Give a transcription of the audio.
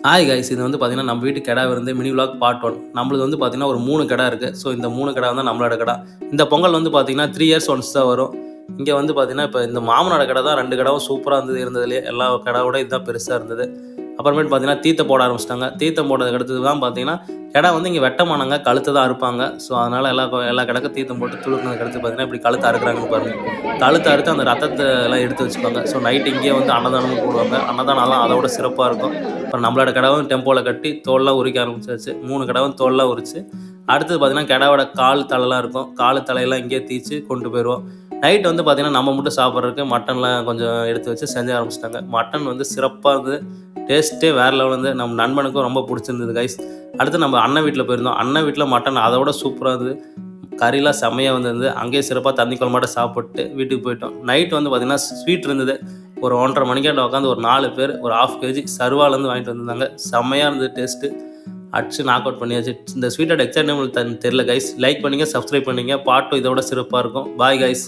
Hi guys, இது வந்து பார்த்தீங்கன்னா நம்ம வீட்டு கிடா விருந்து மினி விலாக் பார்ட் 1. நம்மளுக்கு வந்து பார்த்தீங்கன்னா ஒரு 3 கிடா இருக்குது. ஸோ இந்த 3 கிடா வந்து நம்மளோட கிடா. இந்த பொங்கல் வந்து பார்த்தீங்கன்னா 3 இயர்ஸ் ஒன்ஸ் தான் வரும். இங்கே வந்து பார்த்தீங்கன்னா இப்போ இந்த மாமனோட கிடா தான் 2 கிடாவும் சூப்பராக இருந்ததுலேயே எல்லா கிடாவோட இதுதான் பெருசாக இருந்தது. அப்புறமேட்டு பார்த்தீங்கன்னா தீத்த போட ஆரம்பிச்சிட்டாங்க. தீத்தம் போட்டதுக்கு அடுத்தது தான் பார்த்தீங்கன்னா கிடா வந்து இங்கே வெட்டமானாங்க, கழுத்தை தான் அறுப்பாங்க. ஸோ அதனால் எல்லா கிடக்கும் தீத்தம் போட்டு துளுக்குனதுக்கு அடுத்து பார்த்தீங்கன்னா இப்படி கழுத்தை அறுக்குறாங்கன்னு பாருங்கள். கழுத்தை அறுத்து அந்த ரத்தத்தை எல்லாம் எடுத்து வச்சுப்பாங்க. ஸோ நைட்டு இங்கேயே வந்து அன்னதானமும் போடுவாங்க. அன்னதானம்லாம் அதோட சிறப்பாக இருக்கும். அப்புறம் நம்மளோட கிடாவும் டெம்போவில் கட்டி தோல்லாம் உரிக்க ஆரம்பிச்சாச்சு. 3 கிடாவும் தோல்லாம் உரிச்சு, அடுத்தது பார்த்தீங்கன்னா கிடாவோட கால் தலைலாம் இருக்கும். கால் தலையெல்லாம் இங்கேயே தீச்சு கொண்டு போயிடுவோம். நைட் வந்து பார்த்தீங்கன்னா நம்ம மட்டும் சாப்பிட்றதுக்கு மட்டன்லாம் கொஞ்சம் எடுத்து வச்சு செஞ்ச ஆரம்பிச்சிட்டாங்க. மட்டன் வந்து சிறப்பாக இருந்தது. டேஸ்ட்டே வேறு லெவலில் இருந்து நம்ம நண்பனுக்கும் ரொம்ப பிடிச்சிருந்தது கைஸ். அடுத்து நம்ம அண்ணன் வீட்டில் போயிருந்தோம். அண்ணன் வீட்டில் மட்டன் அதோட சூப்பராக இருந்தது. கறிலாம் செம்மையாக வந்திருந்தது. அங்கேயே சிறப்பாக தண்ணி குழம்பாட்ட சாப்பிட்டு வீட்டுக்கு போயிட்டோம். நைட் வந்து பார்த்திங்கன்னா ஸ்வீட் இருந்தது. ஒரு 1:30 மணிக்காட்ட உட்காந்து ஒரு 4 பேர் ஒரு 1/2 kg சர்வாலேருந்து வாங்கிட்டு வந்திருந்தாங்க. செம்மையாக இருந்தது டேஸ்ட்டு. அடிச்சு நாக் அவுட் பண்ணியாச்சு. இந்த ஸ்வீட்டோட எக்ஸாக்ட் நேம் உங்களுக்கு தெரியல கைஸ். லைக் பண்ணுங்கள், சப்ஸ்கிரைப் பண்ணுங்கள். பார்ட் 2 இதோட சிறப்பாக இருக்கும். Bye guys.